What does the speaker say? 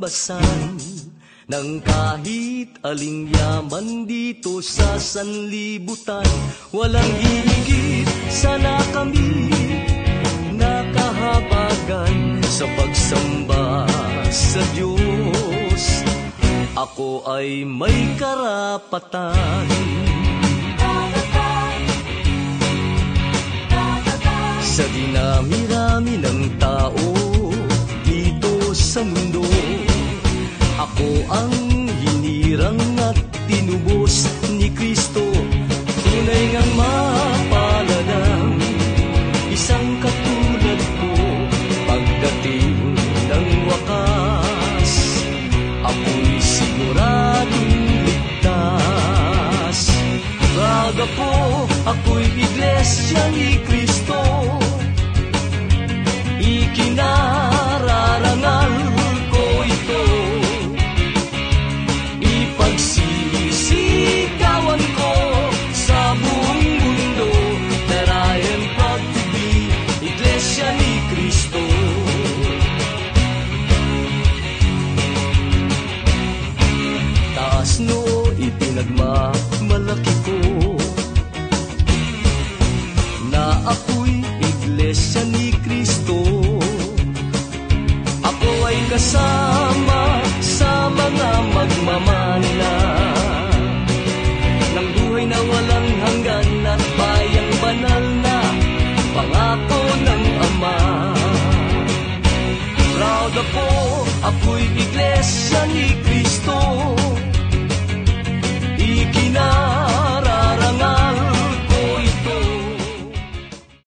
tambasan ng kahit aling yaman dito sa sanlibutan. Walang higit sana kami nakahabagan sa pagsamba sa Diyos. Ako ay may karapatan sa dinami-rami ng tao dito sa mundo. Ako ang hinirang at tinubos ni Kristo. Tunay ngang mapaladang isang katulad ko pagdating ng wakas. Ako'y siguradong ligtas. Proud ako, ako'y iglesia ni Kristo. Ikinararangal ko ito. Ipagsisigawan ko sa buong mundo that I am proud to be iglesia ni Kristo. Taas noo ipinagmamalaki ko na ako'y iglesia ni Kristo. Ako ay kasama sa mga magmamana ng buhay na walang hanggan at bayang banal na pangako ng Ama. Proud ako, ako'y iglesia ni Kristo.